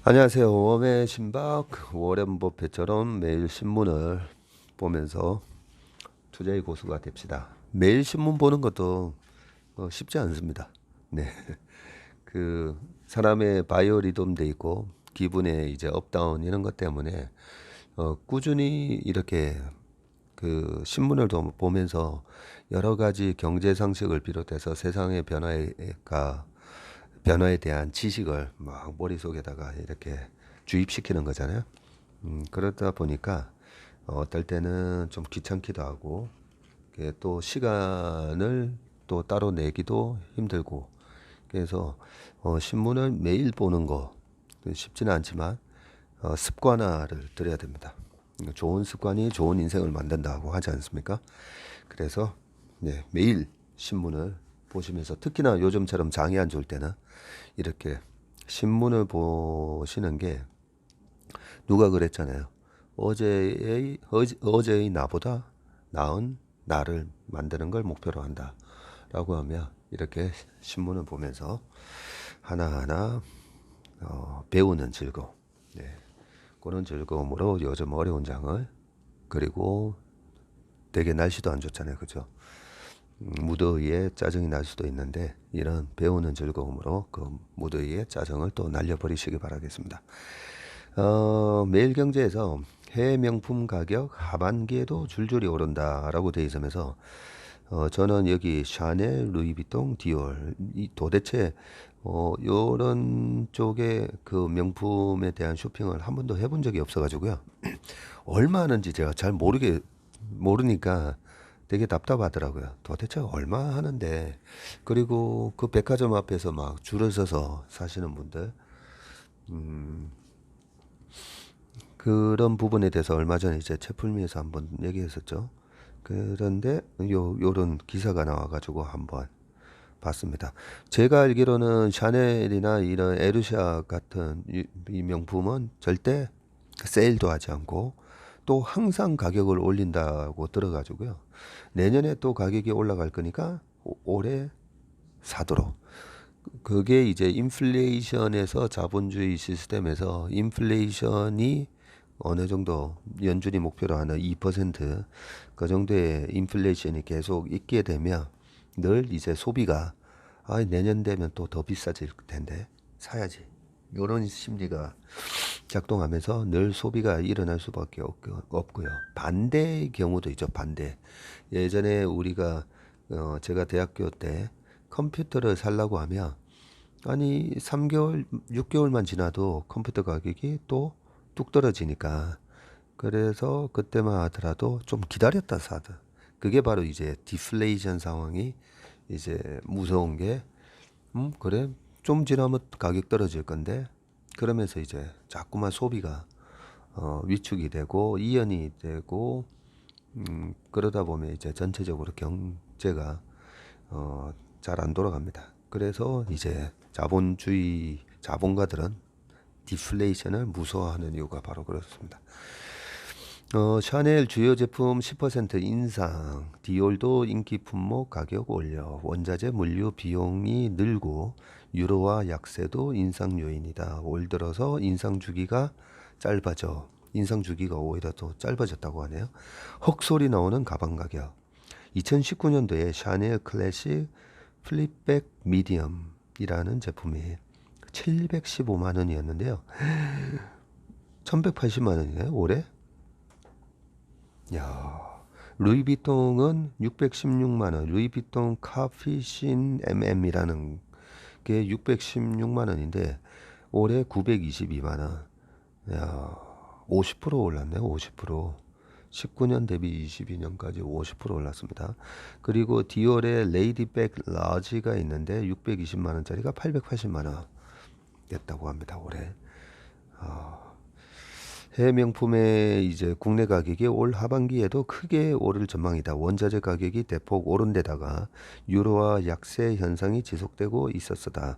안녕하세요. 웜의 신박 워렌 버핏처럼 매일 신문을 보면서 투자의 고수가 됩시다. 매일 신문 보는 것도 쉽지 않습니다. 네, 그 사람의 바이오리듬 돼 있고 기분의 이제 업다운 이런 것 때문에 꾸준히 이렇게 그 신문을 보면서 여러 가지 경제 상식을 비롯해서 세상의 변화에 대한 지식을 막 머릿속에다가 이렇게 주입시키는 거잖아요. 그러다 보니까 어떨 때는 좀 귀찮기도 하고 또 시간을 또 따로 내기도 힘들고 그래서 신문을 매일 보는 거 쉽지는 않지만 습관화를 들여야 됩니다. 좋은 습관이 좋은 인생을 만든다고 하지 않습니까? 그래서 네, 매일 신문을 보시면서 특히나 요즘처럼 장이 안 좋을 때는 이렇게 신문을 보시는 게 누가 그랬잖아요. 어제의 나보다 나은 나를 만드는 걸 목표로 한다. 라고 하면 이렇게 신문을 보면서 하나하나 배우는 즐거움. 네. 그런 즐거움으로 요즘 어려운 장을 그리고 되게 날씨도 안 좋잖아요. 그죠? 무더위에 짜증이 날 수도 있는데 이런 배우는 즐거움으로 그 무더위에 짜증을 또 날려버리시기 바라겠습니다. 매일경제에서 해외 명품 가격 하반기에도 줄줄이 오른다라고 되어 있으면서 저는 여기 샤넬, 루이비통, 디올 도대체 요런 쪽에 그 명품에 대한 쇼핑을 한 번도 해본 적이 없어가지고요. 얼마 하는지 제가 잘 모르니까 되게 답답하더라고요. 도대체 얼마 하는데 그리고 그 백화점 앞에서 막 줄을 서서 사시는 분들 그런 부분에 대해서 얼마 전에 이제 채플미에서 한번 얘기했었죠. 그런데 요런 기사가 나와가지고 한번 봤습니다. 제가 알기로는 샤넬이나 이런 에르샤 같은 이 명품은 절대 세일도 하지 않고 또 항상 가격을 올린다고 들어가지고요. 내년에 또 가격이 올라갈 거니까 올해 사도록. 그게 이제 인플레이션에서 자본주의 시스템에서 인플레이션이 어느 정도 연준이 목표로 하는 2%그 정도의 인플레이션이 계속 있게 되면 늘 이제 소비가 내년 되면 또 더 비싸질 텐데 사야지. 이런 심리가 작동하면서 늘 소비가 일어날 수밖에 없고요. 반대의 경우도 있죠. 반대. 예전에 우리가 제가 대학교 때 컴퓨터를 살라고 하면 아니 3개월, 6개월만 지나도 컴퓨터 가격이 또 뚝 떨어지니까 그래서 그때만 하더라도 좀 기다렸다 사든. 그게 바로 이제 디플레이션 상황이 이제 무서운 게 그래 좀 지나면 가격 떨어질 건데 그러면서 이제 자꾸만 소비가 위축이 되고 이연이 되고 그러다 보면 이제 전체적으로 경제가 잘 안 돌아갑니다. 그래서 이제 자본가들은 디플레이션을 무서워하는 이유가 바로 그렇습니다. 샤넬 주요 제품 10% 인상, 디올도 인기 품목 가격 올려, 원자재 물류 비용이 늘고 유로와 약세도 인상 요인이다. 올 들어서 인상 주기가 오히려 더 짧아졌다고 하네요. 헉소리 나오는 가방 가격. 2019년도에 샤넬 클래식 플립백 미디엄이라는 제품이 715만 원이었는데요. 1180만 원이네, 올해? 야, 루이비통은 616만 원. 루이비통 카피신 MM이라는 게 616만 원인데 올해 922만 원. 야, 50% 올랐네. 50%. 19년 대비 22년까지 50% 올랐습니다. 그리고 디올의 레이디백 라지가 있는데 620만 원짜리가 880만 원 됐다고 합니다. 올해. 해외 명품의 이제 국내 가격이 올 하반기에도 크게 오를 전망이다. 원자재 가격이 대폭 오른 데다가 유로화 약세 현상이 지속되고 있었다.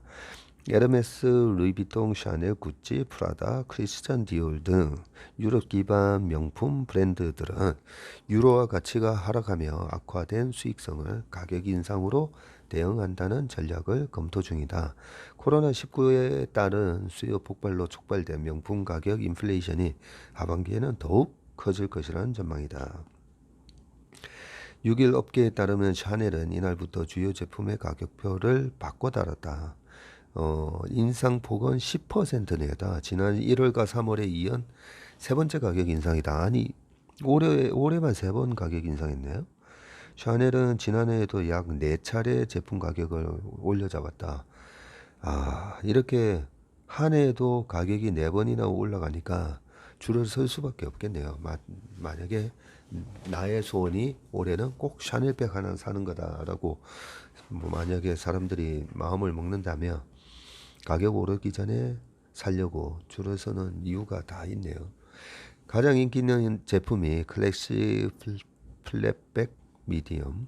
에르메스, 루이비통, 샤넬, 구찌, 프라다, 크리스찬 디올 등 유럽 기반 명품 브랜드들은 유로화 가치가 하락하며 악화된 수익성을 가격 인상으로 대응한다는 전략을 검토 중이다. 코로나19에 따른 수요 폭발로 촉발된 명품 가격 인플레이션이 하반기에는 더욱 커질 것이라는 전망이다. 6일 업계에 따르면 샤넬은 이날부터 주요 제품의 가격표를 바꿔 달았다. 인상폭은 10%내다. 지난 1월과 3월에 이은 세 번째 가격 인상이다. 아니, 올해만 세 번 가격 인상했네요. 샤넬은 지난해에도 약 4차례 제품 가격을 올려잡았다. 아, 이렇게 한 해에도 가격이 4번이나 올라가니까 줄을 설 수밖에 없겠네요. 만약에 나의 소원이 올해는 꼭 샤넬백 하나 사는 거다라고 뭐 만약에 사람들이 마음을 먹는다면 가격 오르기 전에 살려고 줄을 서는 이유가 다 있네요. 가장 인기 있는 제품이 클래식 플랫백 미디엄은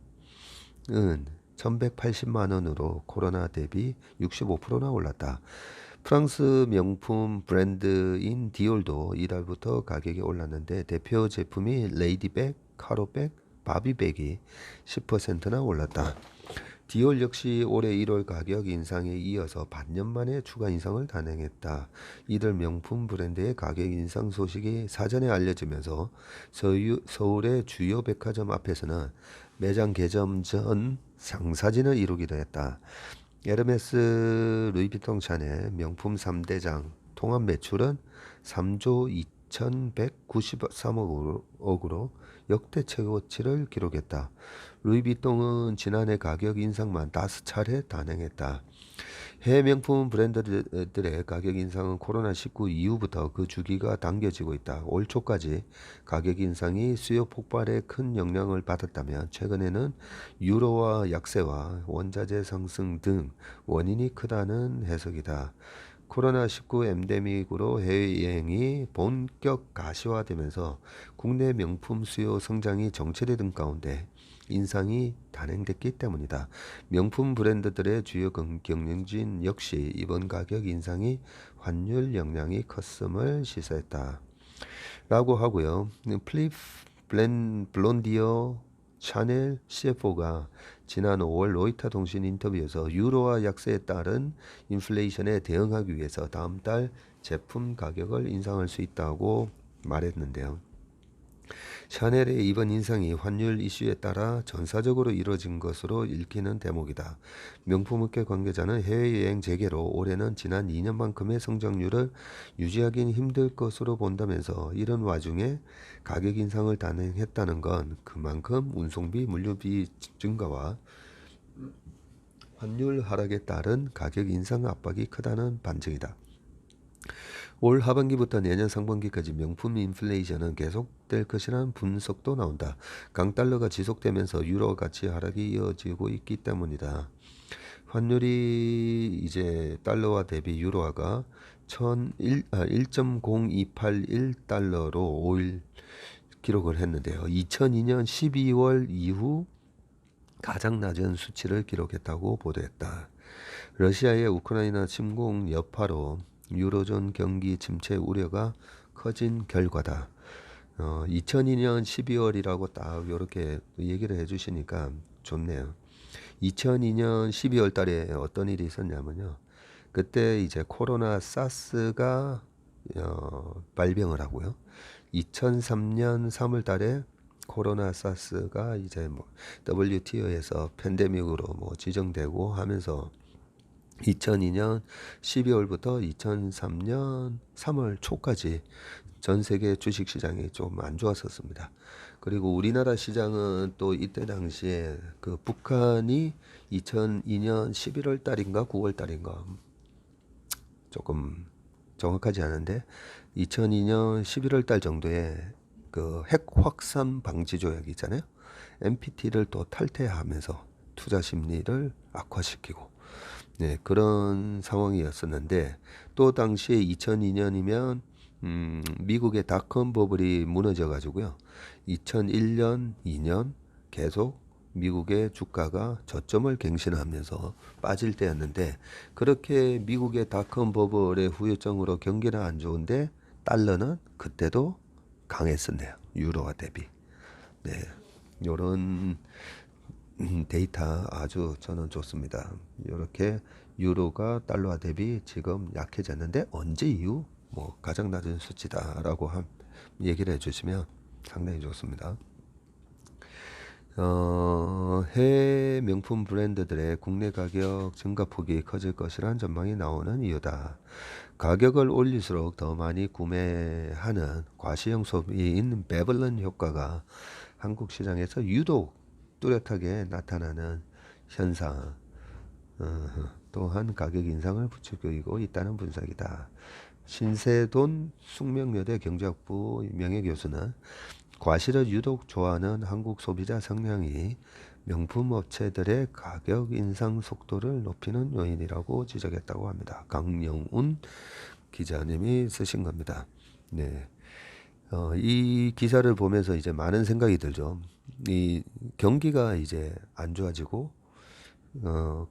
1180만 원으로 코로나 대비 65%나 올랐다. 프랑스 명품 브랜드인 디올도 이달부터 가격이 올랐는데 대표 제품이 레이디백, 카로백, 바비백이 10%나 올랐다. 디올 역시 올해 1월 가격 인상에 이어서 반년 만에 추가 인상을 단행했다. 이들 명품 브랜드의 가격 인상 소식이 사전에 알려지면서 서울의 주요 백화점 앞에서는 매장 개점 전 상사진을 이루기도 했다. 에르메스, 루이비통, 샤넬 명품 3대장 통합 매출은 3조 2193억으로 역대 최고치를 기록했다. 루이비통은 지난해 가격 인상만 5차례 단행했다. 해외 명품 브랜드들의 가격 인상은 코로나19 이후부터 그 주기가 당겨지고 있다. 올 초까지 가격 인상이 수요 폭발에 큰 영향을 받았다면 최근에는 유로화 약세와 원자재 상승 등 원인이 크다는 해석이다. 코로나19 엔데믹으로 해외여행이 본격 가시화되면서 국내 명품 수요 성장이 정체되던 가운데 인상이 단행됐기 때문이다. 명품 브랜드들의 주요 경영진 역시 이번 가격 인상이 환율 영향이 컸음을 시사했다. 라고 하고요. 플립 블론디어 샤넬 CFO가 지난 5월 로이터 통신 인터뷰에서 유로화 약세에 따른 인플레이션에 대응하기 위해서 다음 달 제품 가격을 인상할 수 있다고 말했는데요. 샤넬의 이번 인상이 환율 이슈에 따라 전사적으로 이뤄진 것으로 읽히는 대목이다. 명품업계 관계자는 해외여행 재개로 올해는 지난 2년만큼의 성장률을 유지하기는 힘들 것으로 본다면서 이런 와중에 가격 인상을 단행했다는 건 그만큼 운송비, 물류비 증가와 환율 하락에 따른 가격 인상 압박이 크다는 반증이다. 올 하반기부터 내년 상반기까지 명품 인플레이션은 계속될 것이라는 분석도 나온다. 강달러가 지속되면서 유로 가치 하락이 이어지고 있기 때문이다. 환율이 이제 달러와 대비 유로화가 1.0281달러로 5일 기록을 했는데요. 2002년 12월 이후 가장 낮은 수치를 기록했다고 보도했다. 러시아의 우크라이나 침공 여파로 유로존 경기 침체 우려가 커진 결과다. 2002년 12월이라고 딱 이렇게 얘기를 해주시니까 좋네요. 2002년 12월 달에 어떤 일이 있었냐면요. 그때 이제 코로나 사스가 발병을 하고요. 2003년 3월 달에 코로나 사스가 이제 뭐 WTO에서 팬데믹으로 뭐 지정되고 하면서 2002년 12월부터 2003년 3월 초까지 전 세계 주식 시장이 좀 안 좋았었습니다. 그리고 우리나라 시장은 또 이때 당시에 그 북한이 2002년 11월 달인가 9월 달인가 조금 정확하지 않은데 2002년 11월 달 정도에 그 핵 확산 방지 조약 있잖아요. NPT를 또 탈퇴하면서 투자 심리를 악화시키고 네, 그런 상황이었었는데 또 당시에 2002년이면 미국의 닷컴 버블이 무너져 가지고요. 2001년, 2년 계속 미국의 주가가 저점을 갱신하면서 빠질 때였는데, 그렇게 미국의 닷컴 버블의 후유증으로 경기는 안 좋은데 달러는 그때도 강했었네요. 유로화 대비. 네, 요런 데이터 아주 저는 좋습니다. 이렇게 유로가 달러화 대비 지금 약해졌는데 언제 이후 뭐 가장 낮은 수치다라고 얘기를 해주시면 상당히 좋습니다. 해외 명품 브랜드들의 국내 가격 증가폭이 커질 것이란 전망이 나오는 이유다. 가격을 올릴수록 더 많이 구매하는 과시형 소비인 배블런 효과가 한국 시장에서 유독 뚜렷하게 나타나는 현상. 또한 가격 인상을 부추기고 있다는 분석이다. 신세돈 숙명여대 경제학부 명예교수는 과실을 유독 좋아하는 한국 소비자 성향이 명품 업체들의 가격 인상 속도를 높이는 요인이라고 지적했다고 합니다. 강영운 기자님이 쓰신 겁니다. 네. 이 기사를 보면서 이제 많은 생각이 들죠. 이 경기가 이제 안 좋아지고,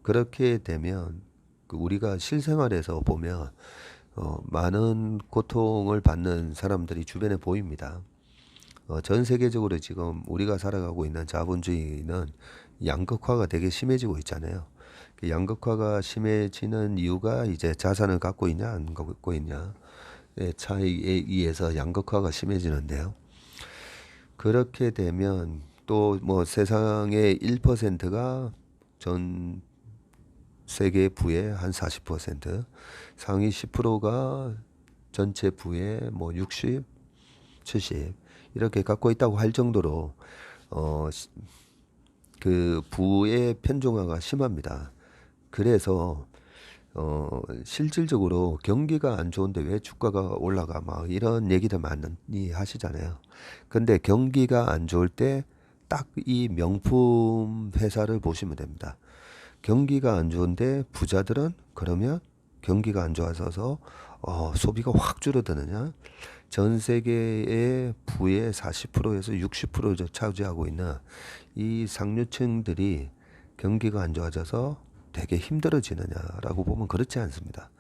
그렇게 되면 우리가 실생활에서 보면 많은 고통을 받는 사람들이 주변에 보입니다. 전 세계적으로 지금 우리가 살아가고 있는 자본주의는 양극화가 되게 심해지고 있잖아요. 그 양극화가 심해지는 이유가 이제 자산을 갖고 있냐 안 갖고 있냐 의 차이에 의해서 양극화가 심해지는데요. 그렇게 되면 또 뭐 세상의 1%가 전 세계 부의 한 40%, 상위 10%가 전체 부의 뭐 60, 70 이렇게 갖고 있다고 할 정도로 그 부의 편중화가 심합니다. 그래서 실질적으로 경기가 안 좋은데 왜 주가가 올라가 막 이런 얘기들 많이 하시잖아요. 근데 경기가 안 좋을 때 딱 이 명품 회사를 보시면 됩니다. 경기가 안 좋은데 부자들은 그러면 경기가 안 좋아져서 소비가 확 줄어드느냐? 전 세계의 부의 40%에서 60%를 차지하고 있는 이 상류층들이 경기가 안 좋아져서 되게 힘들어지느냐라고 보면 그렇지 않습니다.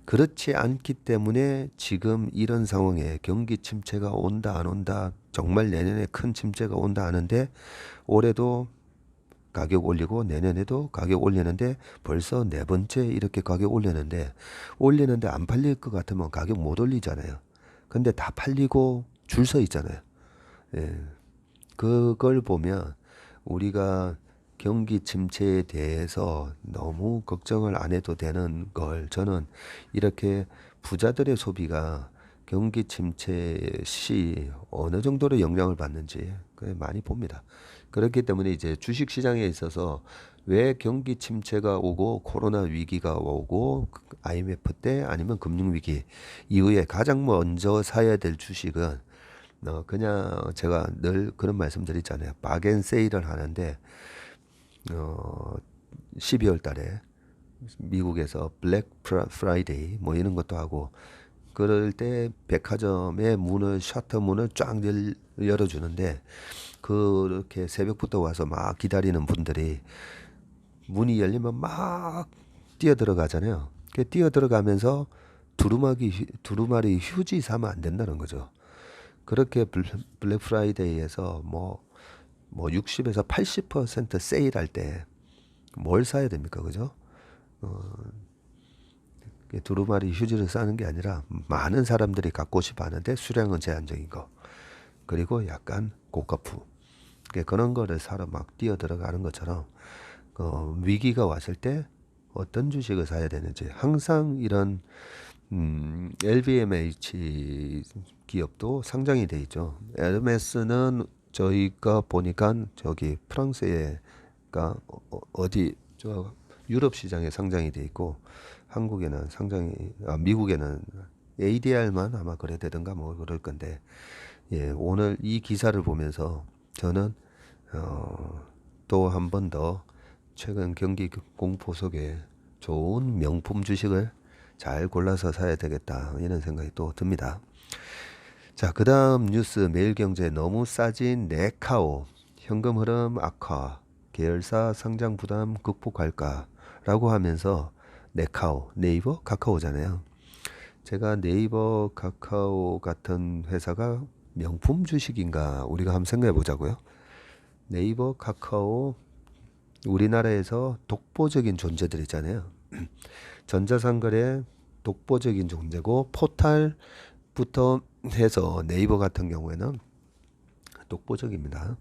그렇지 않기 때문에 지금 이런 상황에 경기 침체가 온다 안 온다, 정말 내년에 큰 침체가 온다 하는데 올해도 가격 올리고 내년에도 가격 올리는데 벌써 네 번째 이렇게 가격 올리는데 안 팔릴 것 같으면 가격 못 올리잖아요. 근데 다 팔리고 줄 서 있잖아요. 예. 그걸 보면 우리가 경기 침체에 대해서 너무 걱정을 안 해도 되는 걸, 저는 이렇게 부자들의 소비가 경기 침체 시 어느 정도로 영향을 받는지 많이 봅니다. 그렇기 때문에 이제 주식 시장에 있어서 왜 경기 침체가 오고 코로나 위기가 오고 IMF 때 아니면 금융 위기 이후에 가장 먼저 사야 될 주식은 그냥 제가 늘 그런 말씀 드리잖아요. 박앤세일을 하는데 12월 달에 미국에서 블랙 프라이데이 뭐 이런 것도 하고 그럴 때 백화점의 문을 셔터 문을 쫙 열어주는데 그렇게 새벽부터 와서 막 기다리는 분들이 문이 열리면 막 뛰어 들어가잖아요. 뛰어 들어가면서 두루마리 휴지 사면 안 된다는 거죠. 그렇게 블랙 프라이데이에서 뭐 60에서 80% 세일할 때 뭘 사야 됩니까? 그죠? 두루마리 휴지를 싸는 게 아니라 많은 사람들이 갖고 싶어 하는데 수량은 제한적인 거. 그리고 약간 고가품. 그런 거를 사러 막 뛰어 들어가는 것처럼 위기가 왔을 때 어떤 주식을 사야 되는지 항상 이런 LVMH 기업도 상장이 돼 있죠. 에르메스는 저희가 보니까 저기 프랑스에가 어디 저 유럽 시장에 상장이 돼 있고 한국에는 미국에는 ADR만 아마 거래되던가 뭐 그럴 건데, 예, 오늘 이 기사를 보면서 저는 또 한 번 더 최근 경기 공포 속에 좋은 명품 주식을 잘 골라서 사야 되겠다 이런 생각이 또 듭니다. 자, 그 다음 뉴스 매일경제 너무 싸진 네카오 현금 흐름 악화, 계열사 상장 부담 극복할까라고 하면서 네카오, 네이버, 카카오잖아요. 제가 네이버, 카카오 같은 회사가 명품 주식인가 우리가 한번 생각해 보자고요. 네이버, 카카오 우리나라에서 독보적인 존재들이잖아요. 전자상거래 독보적인 존재고 포탈부터 해서 네이버 같은 경우에는 독보적입니다.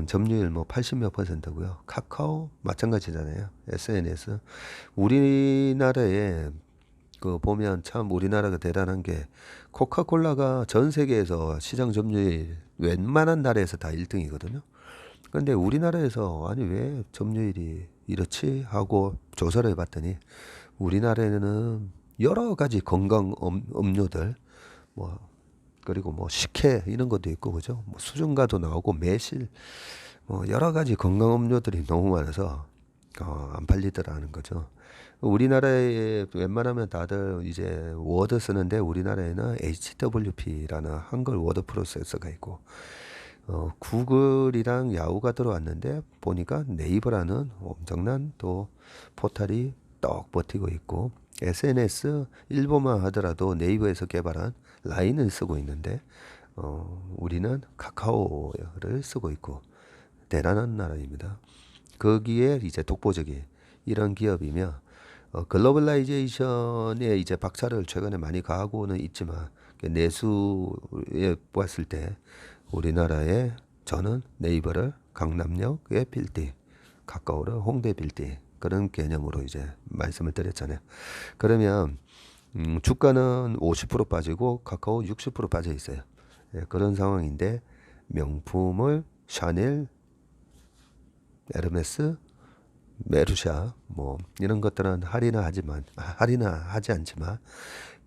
점유율 뭐 80몇 %고요. 카카오 마찬가지잖아요. SNS 우리나라에 그 보면 참 우리나라가 대단한 게 코카콜라가 전 세계에서 시장 점유율 웬만한 나라에서 다 1등이거든요. 근데 우리나라에서 아니 왜 점유율이 이렇지 하고 조사를 해봤더니 우리나라에는 여러 가지 건강 음료들 뭐 그리고 뭐 식혜 이런 것도 있고 그죠? 뭐 수증가도 나오고 매실 뭐 여러 가지 건강 음료들이 너무 많아서 안 팔리더라는 거죠. 우리나라에 웬만하면 다들 이제 워드 쓰는데 우리나라에는 HWP라는 한글 워드 프로세서가 있고 구글이랑 야후가 들어왔는데 보니까 네이버라는 엄청난 또 포탈이 떡 버티고 있고 SNS 일본만 하더라도 네이버에서 개발한 라인을 쓰고 있는데 우리는 카카오를 쓰고 있고 대단한 나라입니다. 거기에 이제 독보적인 이런 기업이며 글로벌라이제이션에 이제 박차를 최근에 많이 가하고는 있지만 내수에 봤을 때 우리나라에 저는 네이버를 강남역의 빌딩, 카카오를 홍대 빌딩 그런 개념으로 이제 말씀을 드렸잖아요. 그러면 주가는 50% 빠지고 카카오 60% 빠져 있어요. 예, 그런 상황인데 명품을 샤넬, 에르메스, 메르샤 뭐 이런 것들은 할인하지 않지만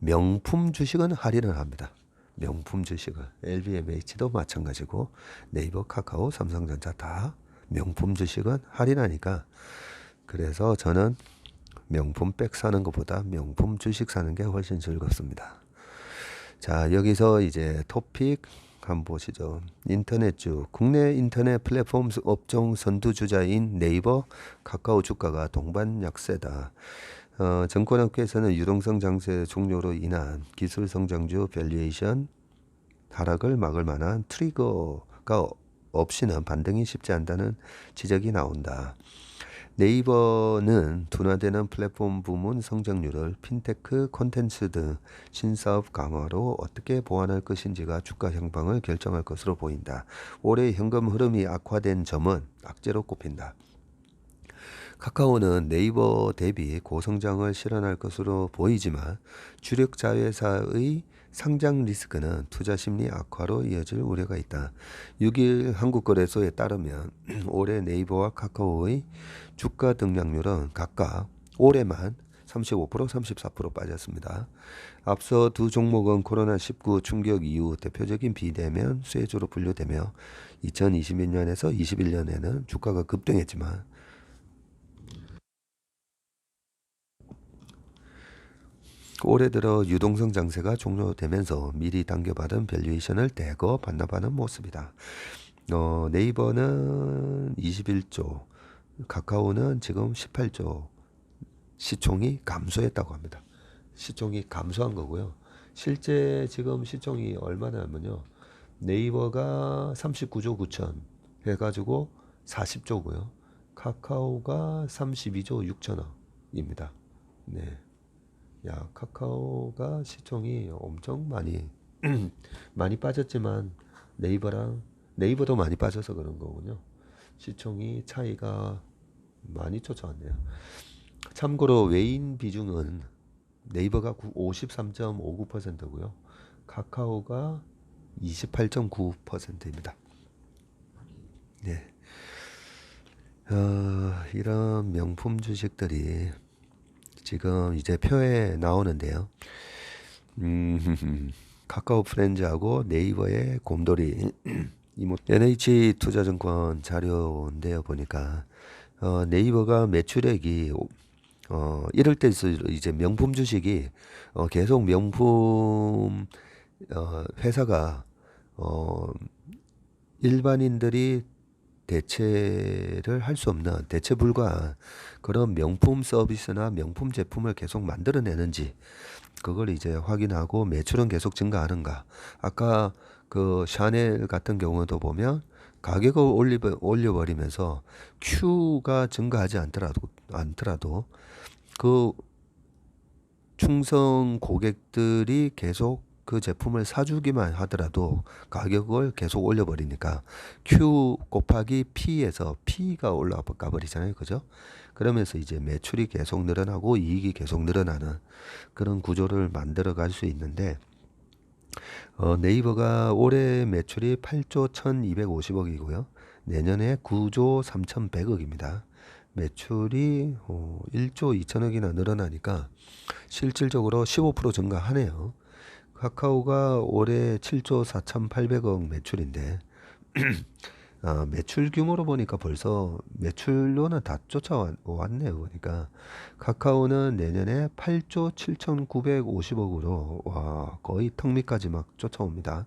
명품 주식은 할인을 합니다. 명품 주식을 LVMH도 마찬가지고 네이버, 카카오, 삼성전자 다 명품 주식은 할인하니까 그래서 저는 명품 백 사는 것보다 명품 주식 사는 게 훨씬 즐겁습니다. 자, 여기서 이제 토픽 한번 보시죠. 인터넷주, 국내 인터넷 플랫폼 업종 선두주자인 네이버, 카카오 주가가 동반 약세다. 증권업계에서는 유동성 장세 종료로 인한 기술 성장주 밸류에이션 하락을 막을 만한 트리거가 없이는 반등이 쉽지 않다는 지적이 나온다. 네이버는 둔화되는 플랫폼 부문 성장률을 핀테크, 콘텐츠 등 신사업 강화로 어떻게 보완할 것인지가 주가 향방을 결정할 것으로 보인다. 올해 현금 흐름이 악화된 점은 악재로 꼽힌다. 카카오는 네이버 대비 고성장을 실현할 것으로 보이지만 주력 자회사의 상장 리스크는 투자 심리 악화로 이어질 우려가 있다. 6일 한국거래소에 따르면 올해 네이버와 카카오의 주가 등락률은 각각 올해만 35%, 34% 빠졌습니다. 앞서 두 종목은 코로나19 충격 이후 대표적인 비대면 수혜주로 분류되며 2021년에서 21년에는 주가가 급등했지만 올해 들어 유동성 장세가 종료되면서 미리 당겨받은 밸류에이션을 대거 반납하는 모습이다. 네이버는 21조, 카카오는 지금 18조 시총이 감소했다고 합니다. 시총이 감소한 거고요. 실제 지금 시총이 얼마냐면요. 네이버가 39조 9천 해가지고 40조고요. 카카오가 32조 6천억입니다. 네. 야, 카카오가 시총이 엄청 많이 많이 빠졌지만 네이버도 많이 빠져서 그런 거군요. 시총이 차이가 많이 쫓아왔네요. 참고로 외인 비중은 네이버가 53.59%고요. 카카오가 28.9%입니다. 네. 이런 명품 주식들이 지금 이제 표에 나오는데요. 카카오 프렌즈하고 네이버의 곰돌이 NH투자증권 자료인데요. 보니까 네이버가 매출액이 이럴 때 이제 명품 주식이 계속 명품 회사가 일반인들이 대체를 할 수 없는 대체 불가한 그런 명품 서비스나 명품 제품을 계속 만들어내는지 그걸 이제 확인하고 매출은 계속 증가하는가. 아까 그 샤넬 같은 경우도 보면 가격을 올려버리면서 Q가 증가하지 않더라도 그 충성 고객들이 계속 그 제품을 사주기만 하더라도 가격을 계속 올려버리니까 Q 곱하기 P에서 P가 올라가 버리잖아요. 그죠? 그러면서 이제 매출이 계속 늘어나고 이익이 계속 늘어나는 그런 구조를 만들어 갈 수 있는데 네이버가 올해 매출이 8조 1250억이고요. 내년에 9조 3100억입니다. 매출이 1조 2천억이나 늘어나니까 실질적으로 15% 증가하네요. 카카오가 올해 7조 4,800억 매출인데 매출 규모로 보니까 벌써 매출로는 다 쫓아왔네요. 보니까 카카오는 내년에 8조 7,950억으로 와 거의 턱 밑까지 막 쫓아옵니다.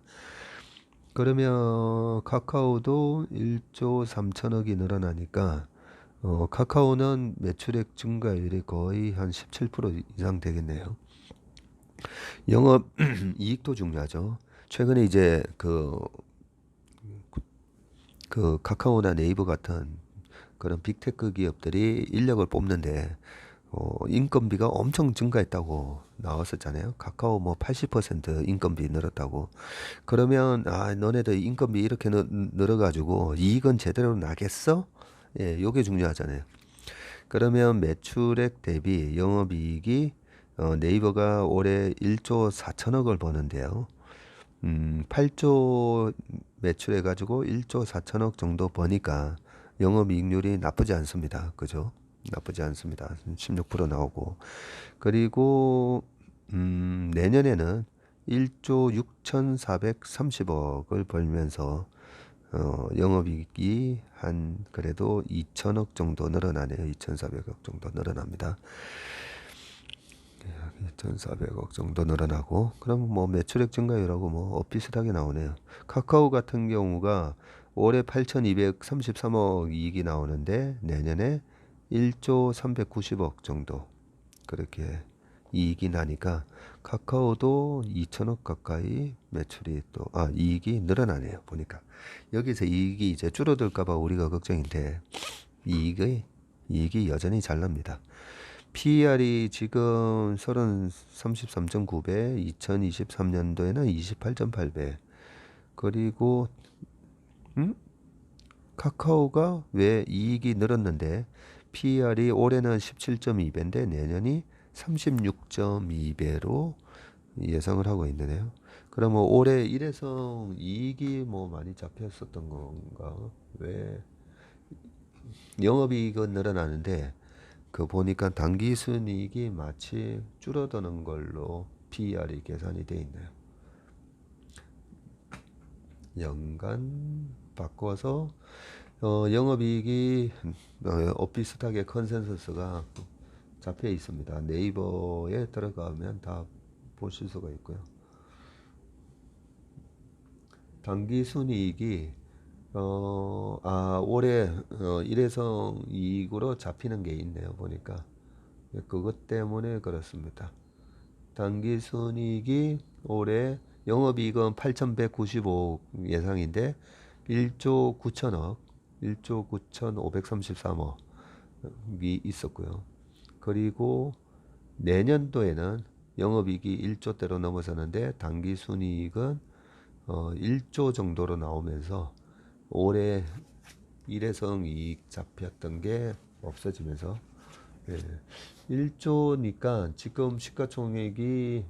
그러면 카카오도 1조 3천억이 늘어나니까 카카오는 매출액 증가율이 거의 한 17% 이상 되겠네요. 영업 이익도 중요하죠. 최근에 이제 그 카카오나 네이버 같은 그런 빅테크 기업들이 인력을 뽑는데 인건비가 엄청 증가했다고 나왔었잖아요. 카카오 뭐 80% 인건비 늘었다고. 그러면 너네들 인건비 이렇게 늘어가지고 이익은 제대로 나겠어? 예, 요게 중요하잖아요. 그러면 매출액 대비 영업이익이 네이버가 올해 1조 4천억을 버는데요. 8조 매출해 가지고 1조 4천억 정도 버니까 영업이익률이 나쁘지 않습니다. 그죠? 나쁘지 않습니다. 16% 나오고. 그리고 내년에는 1조 6,430억을 벌면서 영업이익이 한 그래도 2천억 정도 늘어나네요. 2,400억 정도 늘어납니다. 2,400억 정도 늘어나고 그럼 뭐 매출액 증가율하고 뭐 비슷하게 나오네요. 카카오 같은 경우가 올해 8,233억 이익이 나오는데 내년에 1조 390억 정도 그렇게 이익이 나니까 카카오도 2천억 가까이 매출이 이익이 늘어나네요. 보니까 여기서 이익이 이제 줄어들까봐 우리가 걱정인데 이익이 여전히 잘 납니다. PER이 지금 33.9배, 2023년도에는 28.8배. 그리고 카카오가 왜 이익이 늘었는데 PER이 올해는 17.2배인데 내년이 36.2배로 예상을 하고 있네요. 그러면 올해 일회성 이익이 뭐 많이 잡혔었던 건가? 왜 영업이익은 늘어나는데 그 보니까 당기순이익이 마치 줄어드는 걸로 PER이 계산이 돼 있네요. 연간 바꿔서 영업이익이 비슷하게 컨센서스가 잡혀 있습니다. 네이버에 들어가면 다 보실 수가 있고요. 당기순이익이 올해 일회성 이익으로 잡히는 게 있네요. 보니까 그것 때문에 그렇습니다. 당기순이익이 올해 영업이익은 8,195억 예상인데 1조 9천억, 1조 9,533억이 있었고요. 그리고 내년도에는 영업이익이 1조대로 넘어서는데 당기순이익은 1조 정도로 나오면서 올해 일회성 이익 잡혔던 게 없어지면서 1조니까 지금 시가총액이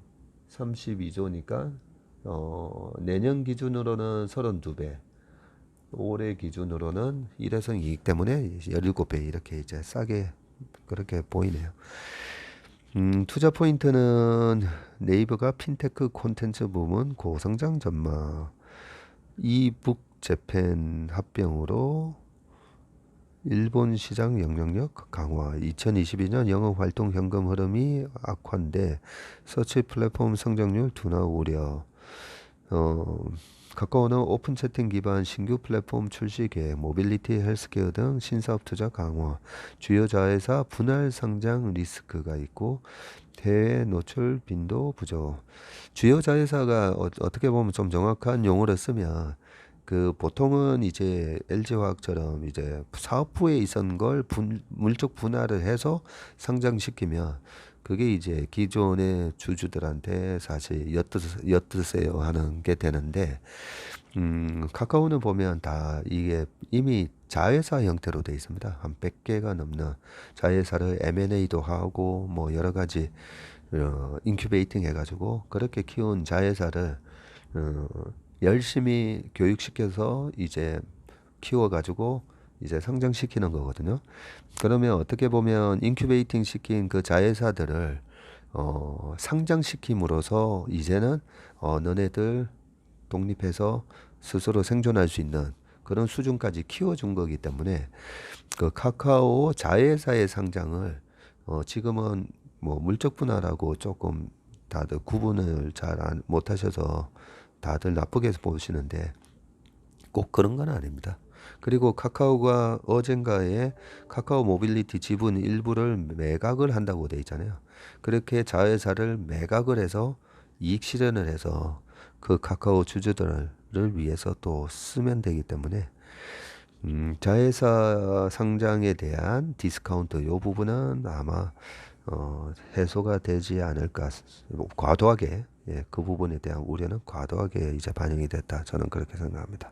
32조니까 내년 기준으로는 32배, 올해 기준으로는 일회성 이익 때문에 17배 이렇게 이제 싸게 그렇게 보이네요. 투자 포인트는 네이버가 핀테크 콘텐츠 부문 고성장 전망, 이북 재팬 합병으로 일본 시장 영향력 강화, 2022년 영업활동 현금 흐름이 악화인데 서치 플랫폼 성장률 둔화 우려. 어, 카카오는 오픈 채팅 기반 신규 플랫폼 출시 계획, 모빌리티, 헬스케어 등 신사업 투자 강화, 주요 자회사 분할 상장 리스크가 있고 해외 노출 빈도 부족. 주요 자회사가 떻게 보면 좀 정확한 용어를 쓰면 그 보통은 이제 LG화학처럼 이제 사업부에 있었던 걸 물적 분할을 해서 상장시키면 그게 이제 기존의 주주들한테 사실 엿드세요 하는 게 되는데 카카오는 보면 다 이게 이미 자회사 형태로 돼 있습니다. 한 100개가 넘는 자회사를 M&A도 하고 뭐 여러 가지 인큐베이팅 해가지고 그렇게 키운 자회사를 어, 열심히 교육시켜서 이제 키워가지고 이제 성장시키는 거거든요. 그러면 어떻게 보면 인큐베이팅 시킨 그 자회사들을 상장시킴으로써 이제는 너네들 독립해서 스스로 생존할 수 있는 그런 수준까지 키워준 거기 때문에 그 카카오 자회사의 상장을 지금은 뭐 물적 분할하고 조금 다들 구분을 잘 못하셔서 다들 나쁘게 보시는데 꼭 그런 건 아닙니다. 그리고 카카오가 어젠가에 카카오 모빌리티 지분 일부를 매각을 한다고 돼 있잖아요. 그렇게 자회사를 매각을 해서 이익 실현을 해서 그 카카오 주주들을 위해서 또 쓰면 되기 때문에 자회사 상장에 대한 디스카운트 요 부분은 아마 해소가 되지 않을까 과도하게 그 부분에 대한 우려는 과도하게 이제 반영이 됐다 저는 그렇게 생각합니다.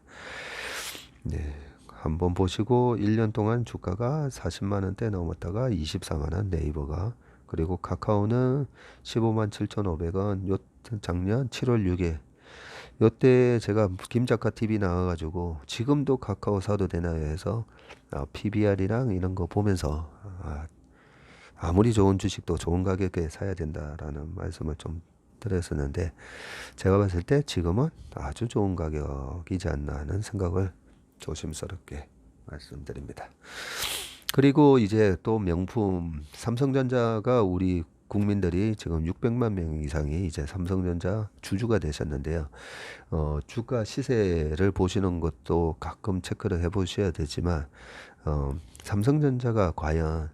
네. 한번 보시고 1년 동안 주가가 40만 원대 넘었다가 24만 원 네이버가 그리고 카카오는 15만 7,500원 요 작년 7월 6일 요때 제가 김작가 TV 나와가지고 지금도 카카오 사도 되나요 해서 PBR이랑 이런 거 보면서 아무리 좋은 주식도 좋은 가격에 사야 된다라는 말씀을 좀 드렸었는데 제가 봤을 때 지금은 아주 좋은 가격이지 않나 하는 생각을 조심스럽게 말씀드립니다. 그리고 이제 또 명품 삼성전자가 우리 국민들이 지금 600만 명 이상이 이제 삼성전자 주주가 되셨는데요. 주가 시세를 보시는 것도 가끔 체크를 해보셔야 되지만 삼성전자가 과연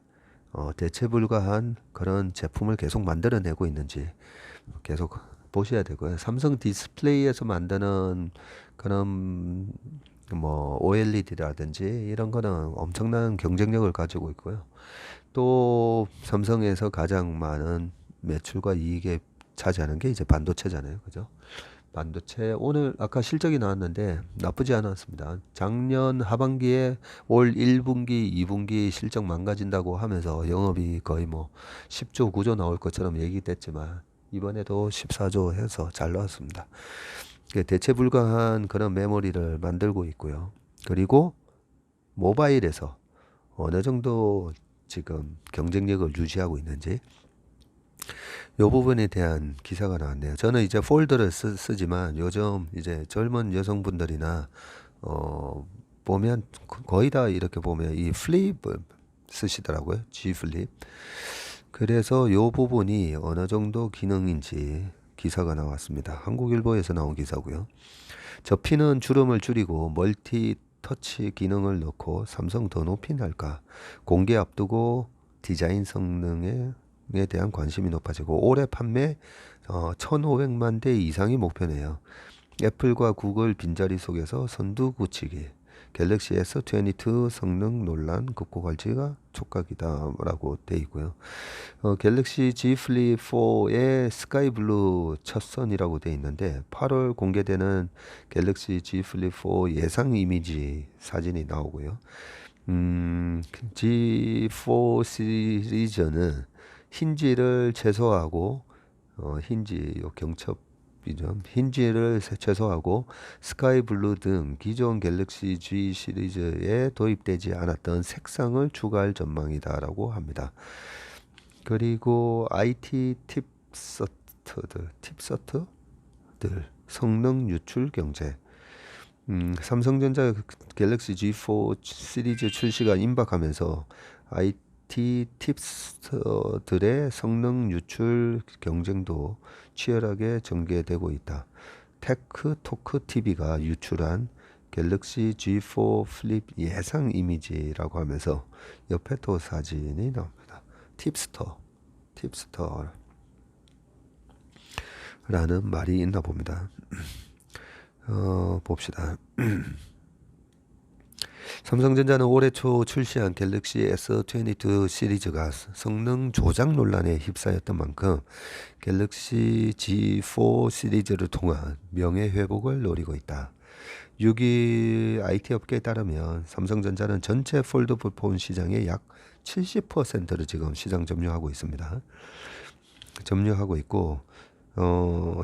대체 불가한 그런 제품을 계속 만들어내고 있는지 계속 보셔야 되고요. 삼성 디스플레이에서 만드는 그런 뭐 OLED라든지 이런 거는 엄청난 경쟁력을 가지고 있고요. 또 삼성에서 가장 많은 매출과 이익에 차지하는 게 이제 반도체잖아요. 그죠? 반도체 오늘 아까 실적이 나왔는데 나쁘지 않았습니다. 작년 하반기에 올 1분기, 2분기 실적 망가진다고 하면서 영업이 거의 뭐 10조, 9조 나올 것처럼 얘기됐지만 이번에도 14조 해서 잘 나왔습니다. 대체 불가한 그런 메모리를 만들고 있고요. 그리고 모바일에서 어느 정도 지금 경쟁력을 유지하고 있는지 이 부분에 대한 기사가 나왔네요. 저는 이제 폴더를 쓰지만 요즘 이제 젊은 여성분들이나 보면 거의 다 이렇게 보면 이 플립을 쓰시더라고요. G 플립. 그래서 이 부분이 어느 정도 기능인지 기사가 나왔습니다. 한국일보에서 나온 기사고요. 접히는 주름을 줄이고 멀티 터치 기능을 넣고 삼성 더 높이 할까? 공개 앞두고 디자인 성능에 대한 관심이 높아지고 올해 판매 1,500만 대 이상이 목표네요. 애플과 구글 빈자리 속에서 선두 굳히기. 갤럭시 S22 성능 논란 극복할지가 촉각이다라고 돼 있고요. 갤럭시 Z 플립 4의 스카이 블루 첫 선이라고 돼 있는데 8월 공개되는 갤럭시 Z 플립 4 예상 이미지 사진이 나오고요. G4 시리즈는 힌지를 최소화하고 힌지 요 경첩이죠. 힌지를 최소화하고 스카이 블루 등 기존 갤럭시 G 시리즈에 도입되지 않았던 색상을 추가할 전망이다라고 합니다. 그리고 IT 팁서트들 성능 유출 경제 삼성전자 갤럭시 G4 시리즈 출시가 임박하면서 IT 팁스들의 성능 유출 경쟁도 치열하게 전개되고 있다. 테크토크 TV가 유출한 갤럭시 G4 플립 예상 이미지라고 하면서 옆에 또 사진이 나옵니다. 팁스터라는 말이 있나 봅니다. 봅시다. 삼성전자는 올해 초 출시한 갤럭시 S22 시리즈가 성능 조작 논란에 휩싸였던 만큼 갤럭시 G4 시리즈를 통한 명예회복을 노리고 있다. 6일 IT 업계에 따르면 삼성전자는 전체 폴더블 폰 시장의 약 70%를 지금 시장 점유하고 있습니다. 점유하고 있고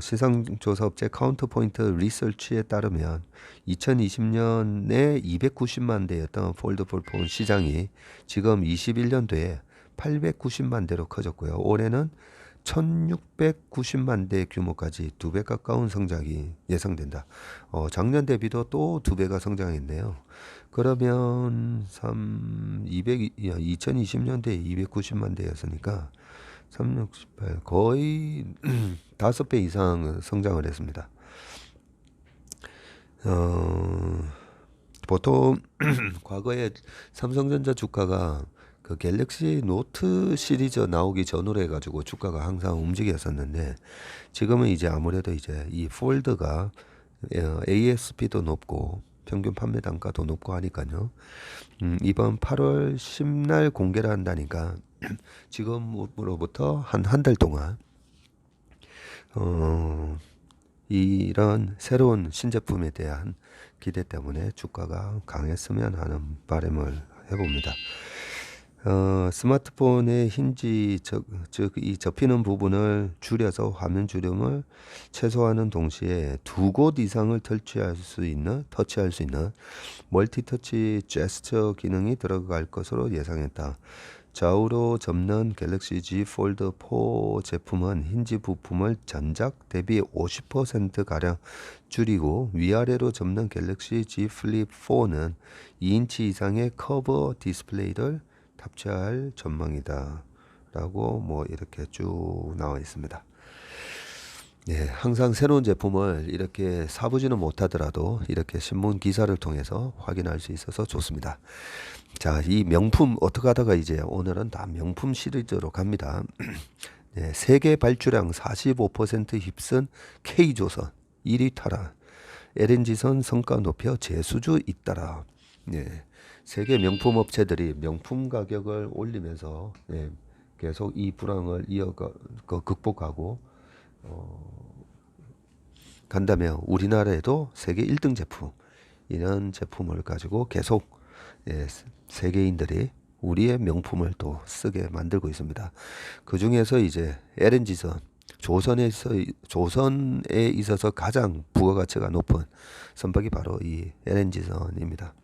시장 조사 업체 카운터포인트 리서치에 따르면 2020년에 290만 대였던 폴더블 폰 시장이 지금 21년도에 890만 대로 커졌고요. 올해는 1690만 대 규모까지 2배 가까운 성장이 예상된다. 작년 대비도 또 2배가 성장했네요. 그러면 2020년대에 290만 대였으니까 368 거의 5배 이상 성장을 했습니다. 보통 과거에 삼성전자 주가가 그 갤럭시 노트 시리즈 나오기 전으로 해가지고 주가가 항상 움직였었는데 지금은 이제 아무래도 이제 이 폴드가 ASP도 높고 평균 판매 단가도 높고 하니까요. 이번 8월 10날 공개를 한다니까 지금으로부터 한 달 동안 이런 새로운 신제품에 대한 기대 때문에 주가가 강했으면 하는 바람을 해봅니다. 스마트폰의 힌지 즉 이 접히는 부분을 줄여서 화면 주름을 최소화하는 동시에 2곳 이상을 터치할 수 있는 멀티터치 제스처 기능이 들어갈 것으로 예상했다. 좌우로 접는 갤럭시 Z 폴드 4 제품은 힌지 부품을 전작 대비 50%가량 줄이고 위아래로 접는 갤럭시 Z 플립 4는 2인치 이상의 커버 디스플레이를 탑재할 전망이다 라고 뭐 이렇게 쭉 나와 있습니다. 예, 항상 새로운 제품을 이렇게 사보지는 못하더라도 이렇게 신문 기사를 통해서 확인할 수 있어서 좋습니다. 자, 이 명품 어떻게 하다가 이제 오늘은 다 명품 시리즈로 갑니다. 예, 세계 발주량 45% 휩쓴 K조선 1위 탈환, LNG선 성과 높여 재수주 잇따라. 예, 세계 명품 업체들이 명품 가격을 올리면서 계속 이 불황을 극복하고 간다면 우리나라에도 세계 1등 제품 이런 제품을 가지고 계속 세계인들이 우리의 명품을 또 쓰게 만들고 있습니다. 그 중에서 이제 LNG선 조선에 있어서 가장 부가가치가 높은 선박이 바로 이 LNG선입니다.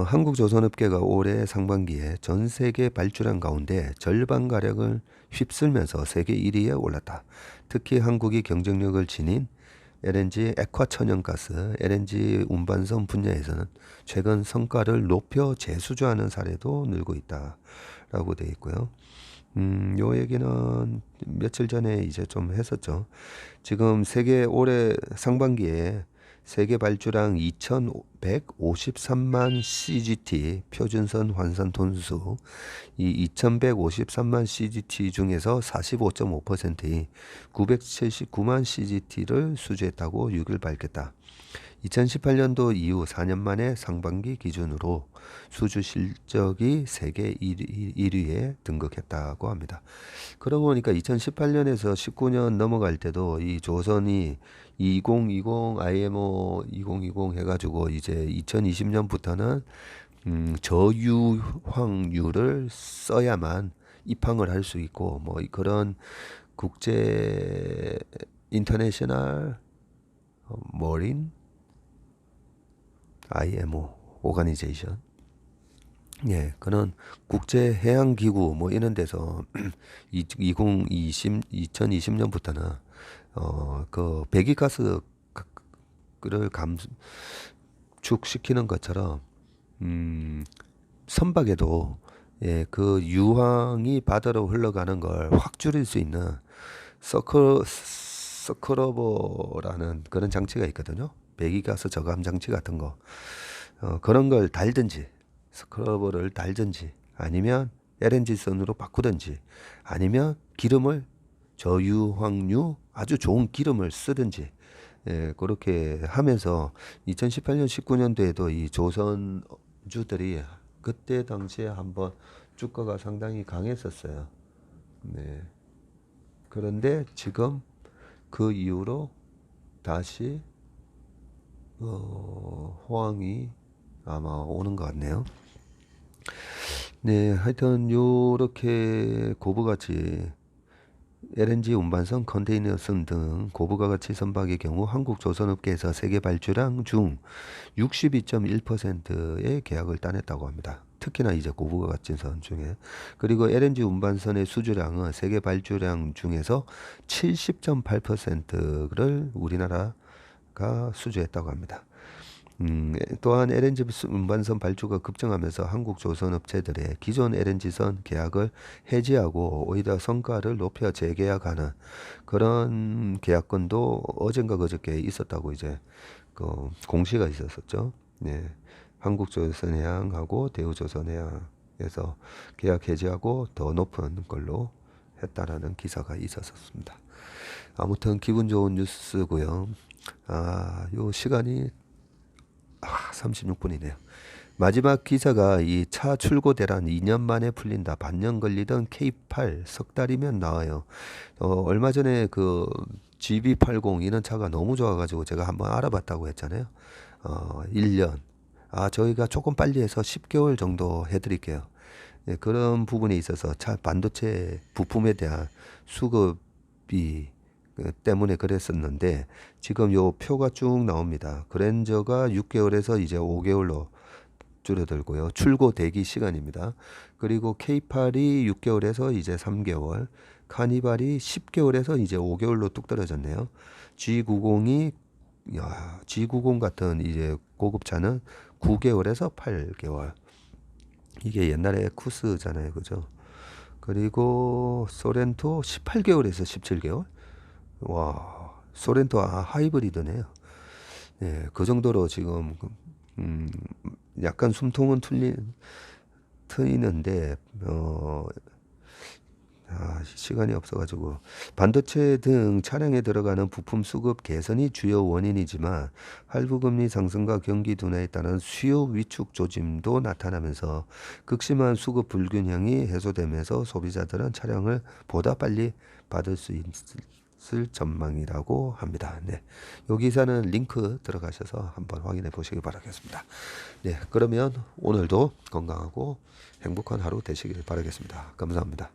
한국조선업계가 올해 상반기에 전 세계 발주량 가운데 절반가량을 휩쓸면서 세계 1위에 올랐다. 특히 한국이 경쟁력을 지닌 LNG 액화천연가스, LNG 운반선 분야에서는 최근 성과를 높여 재수주하는 사례도 늘고 있다라고 되어 있고요. 요 얘기는 며칠 전에 이제 좀 했었죠. 지금 세계 올해 상반기에 세계 발주량 2,153만 CGT 표준선 환산 톤수, 이 2,153만 CGT 중에서 45.5%이 979만 CGT를 수주했다고 6일 밝혔다. 2018년도 이후 4년 만에 상반기 기준으로 수주 실적이 세계 1위에 등극했다고 합니다. 그러고 보니까 2018년에서 19년 넘어갈 때도 이 조선이 2020 IMO 2020 해가지고 이제 2020년부터는 저유황유를 써야만 입항을 할 수 있고 뭐 그런 국제 인터내셔널 머린 IMO 오가니제이션 그런 국제 해양 기구 뭐 이런 데서 2020년부터는 그 배기가스를 감축시키는 것처럼 선박에도 그 유황이 바다로 흘러가는 걸 확 줄일 수 있는 스크러버라는 그런 장치가 있거든요. 배기가스 저감 장치 같은 거. 그런 걸 달든지, 스크러버를 달든지, 아니면 LNG 선으로 바꾸든지, 아니면 기름을 저유황유 아주 좋은 기름을 쓰든지, 예, 그렇게 하면서 2018년 19년도에도 이 조선주들이 그때 당시에 한번 주가가 상당히 강했었어요. 네. 그런데 지금 그 이후로 다시 호황이 아마 오는 것 같네요. 네, 하여튼 요렇게 고부가치 LNG 운반선, 컨테이너선 등 고부가가치 선박의 경우 한국 조선업계에서 세계 발주량 중 62.1%의 계약을 따냈다고 합니다. 특히나 이제 고부가가치선 중에. 그리고 LNG 운반선의 수주량은 세계 발주량 중에서 70.8%를 우리나라가 수주했다고 합니다. 또한 LNG 운반선 발주가 급증하면서 한국 조선업체들의 기존 LNG선 계약을 해지하고 오히려 성과를 높여 재계약하는 그런 계약건도 어젠가 그저께 있었다고 이제 그 공시가 있었었죠. 네. 한국조선해양하고 대우조선해양에서 계약 해지하고 더 높은 걸로 했다라는 기사가 있었습니다. 아무튼 기분 좋은 뉴스고요. 요 시간이 36분이네요. 마지막 기사가 이 차 출고 대란 2년 만에 풀린다. 반년 걸리던 K8 석 달이면 나와요. 얼마 전에 그 GB80 이런 차가 너무 좋아가지고 제가 한번 알아봤다고 했잖아요. 1년. 저희가 조금 빨리 해서 10개월 정도 해드릴게요. 예, 그런 부분에 있어서 차 반도체 부품에 대한 수급이 때문에 그랬었는데 지금 요 표가 쭉 나옵니다. 그랜저가 6개월에서 이제 5개월로 줄어들고요. 출고 대기 시간입니다. 그리고 K8이 6개월에서 이제 3개월, 카니발이 10개월에서 이제 5개월로 뚝 떨어졌네요. G90이 G90 같은 이제 고급차는 9개월에서 8개월. 이게 옛날에 쿠스잖아요, 그죠? 그리고 소렌토 18개월에서 17개월. 와, 소렌토 하이브리드네요. 예, 그 정도로 지금 약간 숨통은 트이는데 시간이 없어가지고 반도체 등 차량에 들어가는 부품 수급 개선이 주요 원인이지만 할부금리 상승과 경기 둔화에 따른 수요 위축 조짐도 나타나면서 극심한 수급 불균형이 해소되면서 소비자들은 차량을 보다 빨리 받을 수 있을 전망이라고 합니다. 네, 이 기사는 링크 들어가셔서 한번 확인해 보시기 바라겠습니다. 네, 그러면 오늘도 건강하고 행복한 하루 되시길 바라겠습니다. 감사합니다.